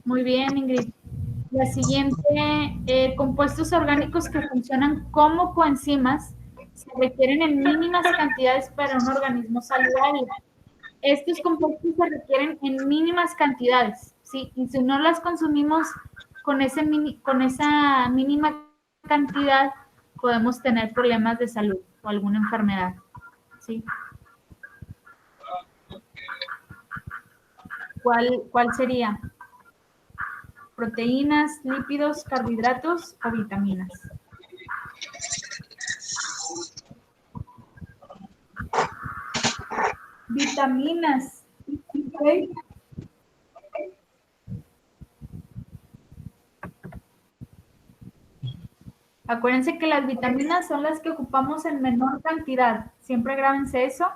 Muy bien, Ingrid. La siguiente, compuestos orgánicos que funcionan como coenzimas se requieren en mínimas cantidades para un organismo saludable. Estos compuestos se requieren en mínimas cantidades, ¿sí? Y si no las consumimos con esa mínima cantidad, podemos tener problemas de salud o alguna enfermedad, ¿sí? ¿Cuál sería? ¿Proteínas, lípidos, carbohidratos o vitaminas? Vitaminas. ¿Okay? Acuérdense que las vitaminas son las que ocupamos en menor cantidad. Siempre grábense eso.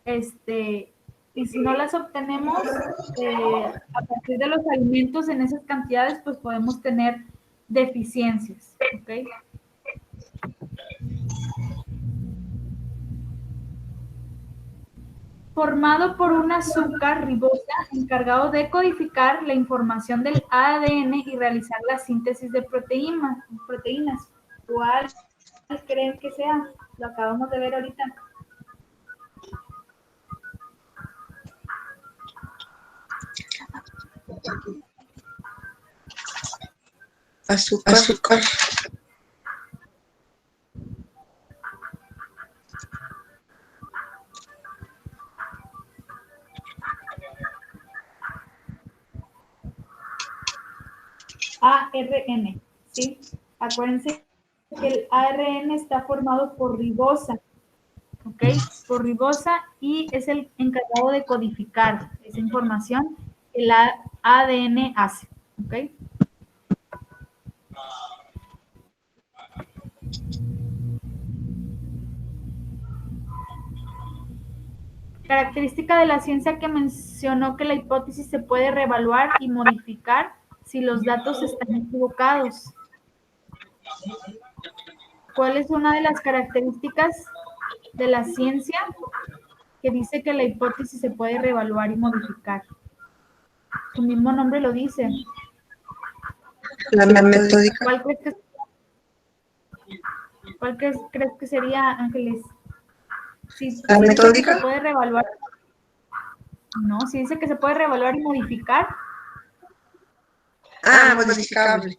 Y si no las obtenemos a partir de los alimentos en esas cantidades, pues podemos tener deficiencias. ¿Okay? Formado por un azúcar ribosa encargado de codificar la información del ADN y realizar la síntesis de proteínas. ¿Cuál creen que sea? Lo acabamos de ver ahorita. Azúcar. ARN, ¿sí? Acuérdense que el ARN está formado por ribosa, ¿ok? Por ribosa, y es el encargado de codificar esa información que el ADN hace, ¿ok? Característica de la ciencia que mencionó que la hipótesis se puede reevaluar y modificar si los datos están equivocados. ¿Cuál es una de las características de la ciencia que dice que la hipótesis se puede reevaluar y modificar? Su mismo nombre lo dice. La metódica. ¿Cuál crees que sería, Ángeles? Si La dice metódica. que se puede reevaluar. No, si dice que se puede reevaluar y modificar. Modificable.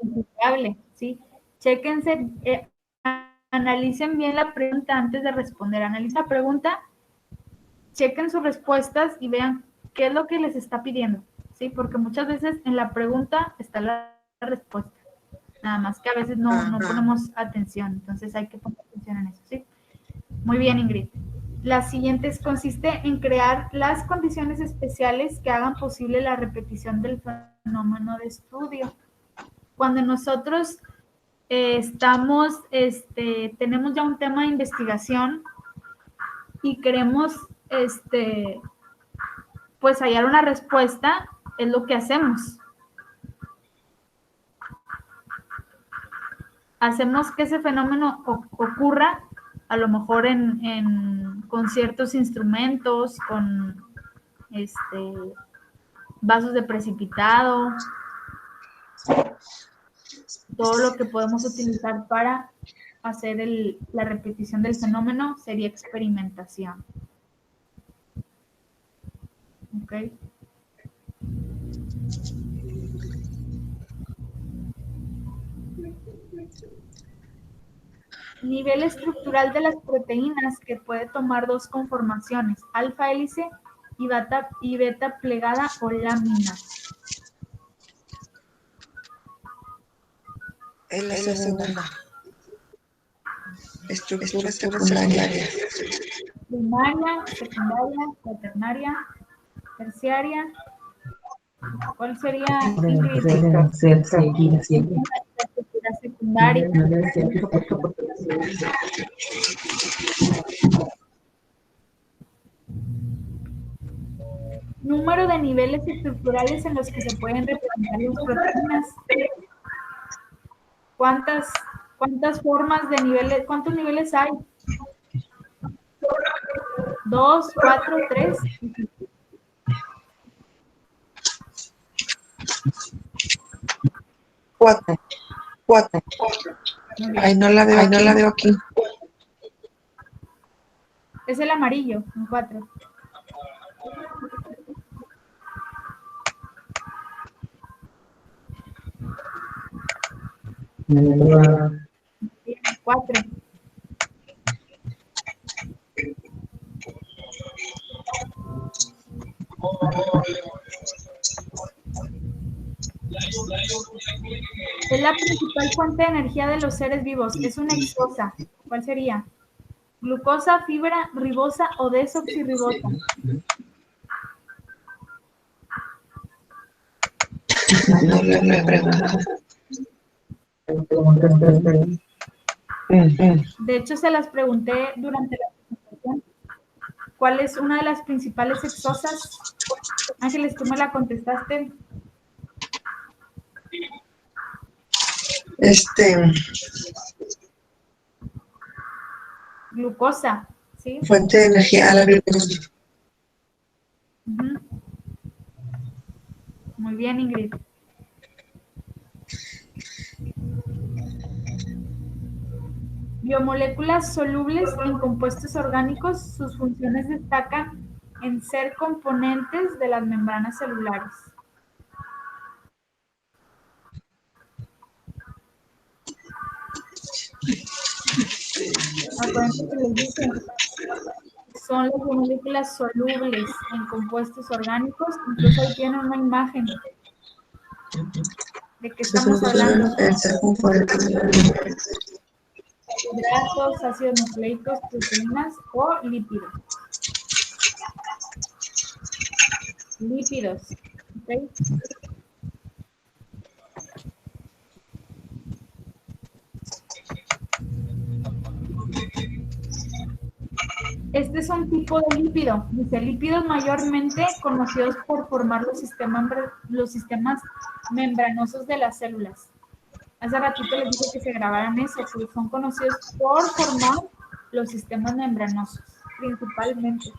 Modificable, sí. Chéquense, analicen bien la pregunta antes de responder. Analicen la pregunta, chequen sus respuestas y vean qué es lo que les está pidiendo, ¿sí? Porque muchas veces en la pregunta está la respuesta. Nada más que a veces no ponemos atención, entonces hay que poner atención en eso, ¿sí? Muy bien, Ingrid. La siguiente consiste en crear las condiciones especiales que hagan posible la repetición del fenómeno de estudio. Cuando nosotros tenemos ya un tema de investigación y queremos, pues hallar una respuesta, es lo que hacemos. Hacemos que ese fenómeno ocurra, a lo mejor con ciertos instrumentos, con vasos de precipitado, todo lo que podemos utilizar para hacer la repetición del fenómeno sería experimentación. ¿Ok? Nivel estructural de las proteínas, que puede tomar dos conformaciones, alfa hélice y beta plegada o lámina. Es la segunda. Estructura secundaria. Primaria, secundaria, cuaternaria, terciaria. ¿Cuál sería? Deben ser seguidas siempre. La estructura secundaria. Número de niveles estructurales en los que se pueden representar las proteínas. ¿Cuántas formas de niveles, cuántos niveles hay? 2, 4, 3. Cuatro. Ay, no la veo aquí. Es el amarillo, un 4. Número 4. Es la principal fuente de energía de los seres vivos. Es una exosa. ¿Cuál sería? Glucosa, fibra, ribosa o desoxirribosa. No le pregunto. De hecho, se las pregunté durante la presentación. ¿Cuál es una de las principales exosas? Ángeles, tú me la contestaste. Glucosa, ¿sí? Fuente de energía a la glucosa. Ujú. Muy bien, Ingrid. Biomoléculas solubles en compuestos orgánicos, sus funciones destacan en ser componentes de las membranas celulares. Acuérdense que les dije, son las biomoléculas solubles en compuestos orgánicos, incluso ahí tienen una imagen. ¿De qué estamos hablando? Hidratos, ácidos nucleicos, proteínas o lípidos. Lípidos. ¿Okay? Este es un tipo de lípido. Dice, lípidos mayormente conocidos por formar los sistemas membranosos de las células. Hace ratito les dije que se grabaran eso, pues son conocidos por formar los sistemas membranosos, principalmente.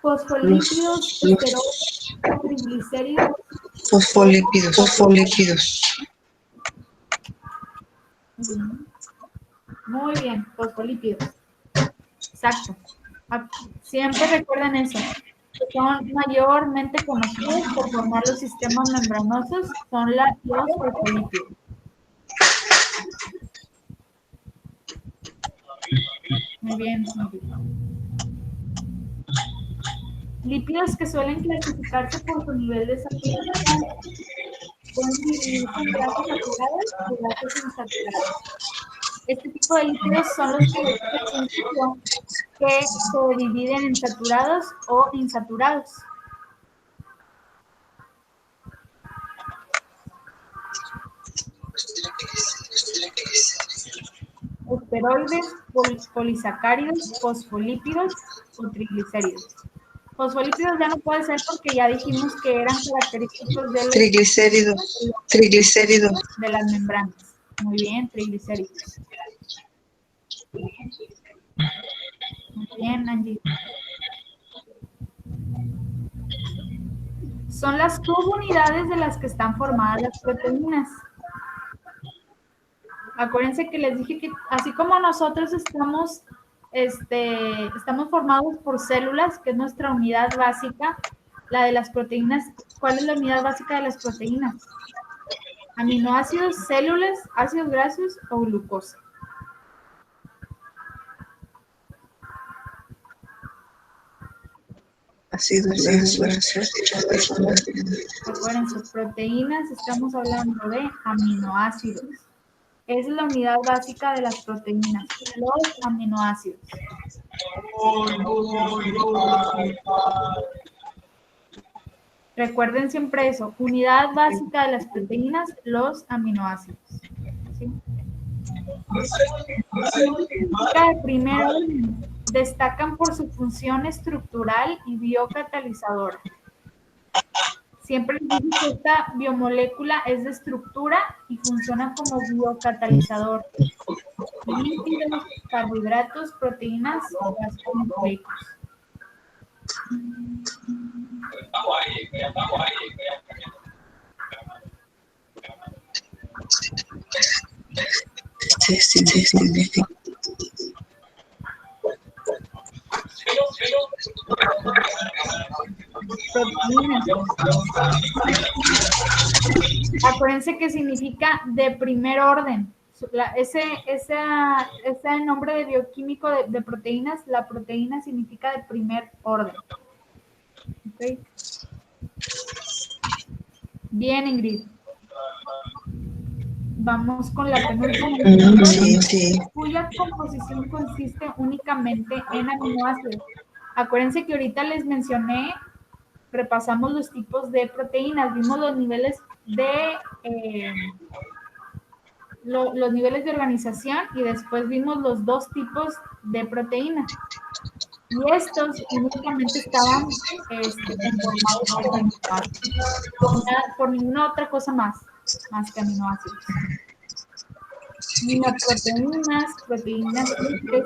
Fosfolípidos, esteroides, triglicéridos. Fosfolípidos. Muy bien, fosfolípidos. Exacto. Siempre recuerden eso. Son mayormente conocidos por formar los sistemas membranosos, son los fosfolípidos. Muy bien. Lípidos que suelen clasificarse por su nivel de saturación. Pueden dividirse en grasas saturadas y grasas insaturadas. Este tipo de lípidos son los que se dividen en saturados o insaturados. Esteroides, polisacáridos, fosfolípidos o triglicéridos. Fosfolípidos ya no puede ser porque ya dijimos que eran característicos de los Triglicéridos. de las membranas. Muy bien, triglicéridos. Muy bien, Angie. Son las subunidades de las que están formadas las proteínas. Acuérdense que les dije que así como nosotros estamos formados por células, que es nuestra unidad básica, la de las proteínas. ¿Cuál es la unidad básica de las proteínas? Aminoácidos, células, ácidos grasos o glucosa. Acuérdense, proteínas, estamos hablando de aminoácidos. Es la unidad básica de las proteínas, los aminoácidos. Recuerden siempre eso, unidad básica de las proteínas, los aminoácidos. ¿Sí? Significa de primer orden. Destacan por su función estructural y biocatalizadora. Siempre les digo que esta biomolécula es de estructura y funciona como biocatalizador. Lípidos, carbohidratos, proteínas o ácidos nucleicos. Proteínas. Acuérdense que significa de primer orden. Ese nombre de bioquímico de proteínas, la proteína significa de primer orden. ¿Okay? Bien, Ingrid. Vamos con la penúltima, cuya composición consiste únicamente en aminoácidos. Acuérdense que ahorita les mencioné, repasamos los tipos de proteínas, vimos los niveles de los niveles de organización y después vimos los dos tipos de proteínas. Y estos únicamente estaban conformados por aminoácidos, por ninguna otra cosa más que aminoácidos. Monoproteínas, proteínas simples,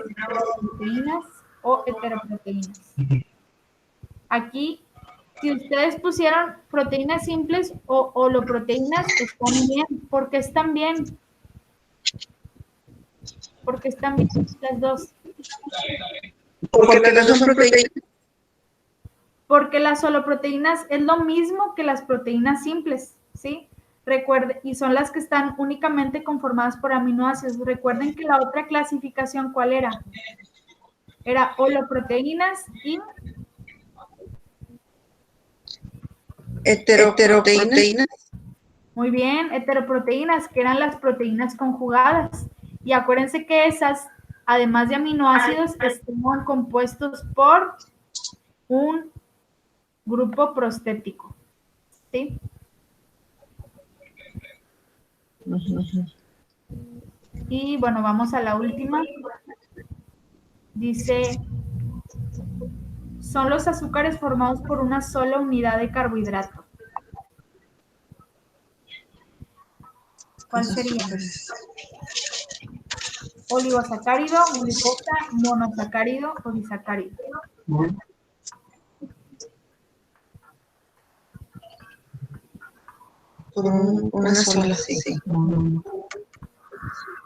proteínas o heteroproteínas. Aquí, si ustedes pusieron proteínas simples o holoproteínas, están bien. ¿Por qué están bien? Porque están bien las dos. Porque las dos son proteínas. Porque las holoproteínas es lo mismo que las proteínas simples, ¿sí? Recuerden, y son las que están únicamente conformadas por aminoácidos. Recuerden que la otra clasificación, ¿cuál era? Era holoproteínas y heteroproteínas. Muy bien, heteroproteínas, que eran las proteínas conjugadas. Y acuérdense que esas, además de aminoácidos, están compuestos por un grupo prostético, ¿sí? Y bueno, vamos a la última. Dice, son los azúcares formados por una sola unidad de carbohidrato. ¿Cuál sería? Oligosacárido, glucosa, monosacárido o disacárido. Una sola, sí.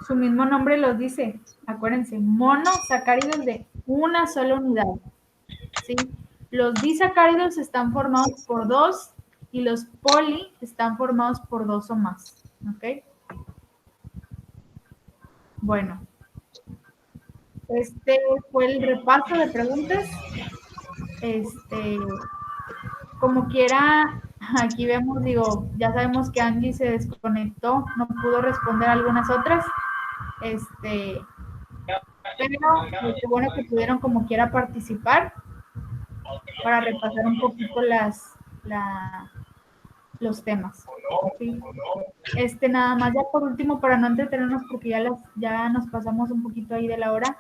Su mismo nombre los dice. Acuérdense, monosacáridos de una sola unidad. ¿Sí? Los disacáridos están formados por dos y los poli están formados por dos o más. ¿Ok? Bueno. Este fue el repaso de preguntas. Como quiera, aquí vemos, digo, ya sabemos que Angie se desconectó, no pudo responder algunas otras. Pero qué bueno que pudieron como quiera participar para repasar un poquito los temas. ¿Sí? Nada más ya por último, para no entretenernos, porque ya nos pasamos un poquito ahí de la hora.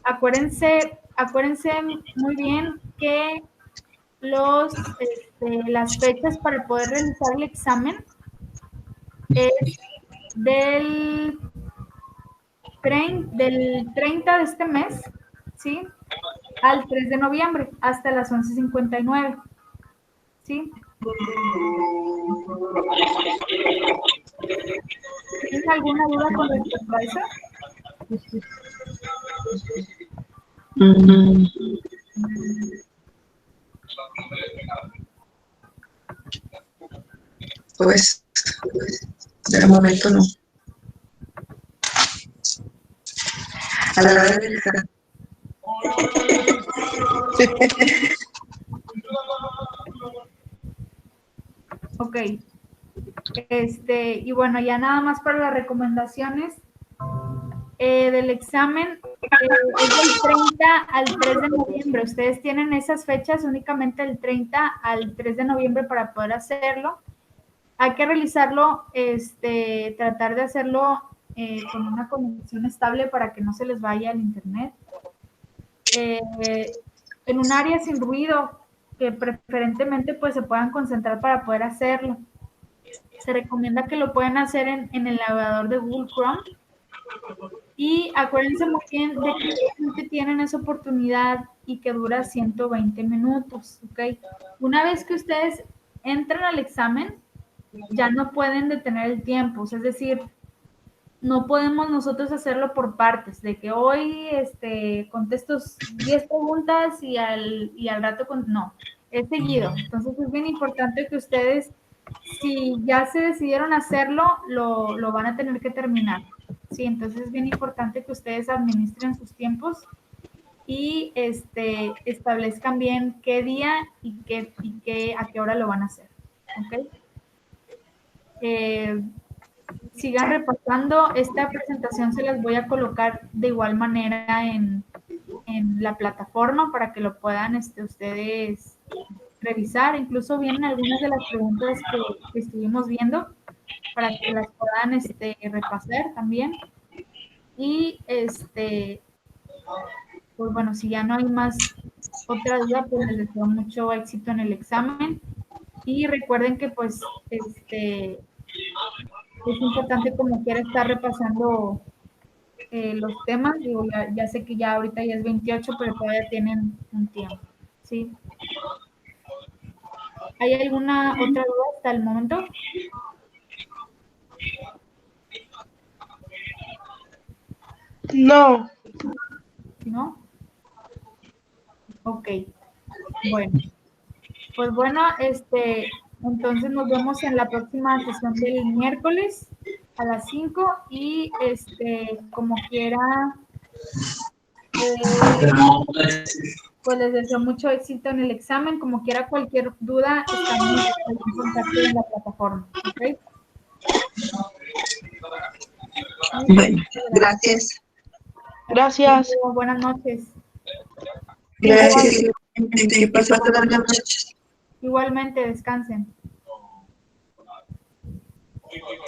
Acuérdense muy bien que las fechas para poder realizar el examen es del 30 de este mes, ¿sí? Al 3 de noviembre, hasta las 11:59, ¿sí? ¿Tienes alguna duda con respecto a eso? Pues, de momento no. A la hora del examen. Ok. Y bueno, ya nada más para las recomendaciones del examen, es del 30 al 3 de noviembre. Ustedes tienen esas fechas únicamente del 30 al 3 de noviembre para poder hacerlo. Hay que realizarlo, tratar de hacerlo con una conexión estable para que no se les vaya el internet. En un área sin ruido, que preferentemente pues se puedan concentrar para poder hacerlo. Se recomienda que lo puedan hacer en el navegador de Google Chrome. Y acuérdense muy bien de que solamente tienen esa oportunidad y que dura 120 minutos, ¿ok? Una vez que ustedes entran al examen, ya no pueden detener el tiempo, es decir, no podemos nosotros hacerlo por partes, de que hoy contesto 10 preguntas y al rato, no, es seguido. Entonces es bien importante que ustedes, si ya se decidieron hacerlo, lo van a tener que terminar. Sí, entonces es bien importante que ustedes administren sus tiempos y establezcan bien qué día y a qué hora lo van a hacer. ¿Ok? Sigan repasando. Esta presentación se las voy a colocar de igual manera en la plataforma para que lo puedan ustedes revisar. Incluso vienen algunas de las preguntas que estuvimos viendo para que las puedan repasar también. Y pues bueno, si ya no hay más otra duda, pues les deseo mucho éxito en el examen. Y recuerden que pues es importante como quiera estar repasando los temas. Digo, ya sé que ya ahorita ya es 28, pero todavía tienen un tiempo. ¿Sí? ¿Hay alguna otra duda hasta el momento? No. ¿No? Ok. Bueno. Pues bueno, entonces nos vemos en la próxima sesión del miércoles a las 5 y como quiera, pues les deseo mucho éxito en el examen. Como quiera, cualquier duda, estamos en contacto en la plataforma. ¿Ok? Bueno, gracias. Gracias. Buenas noches. Gracias. Que pasen buenas noches. Igualmente, descansen.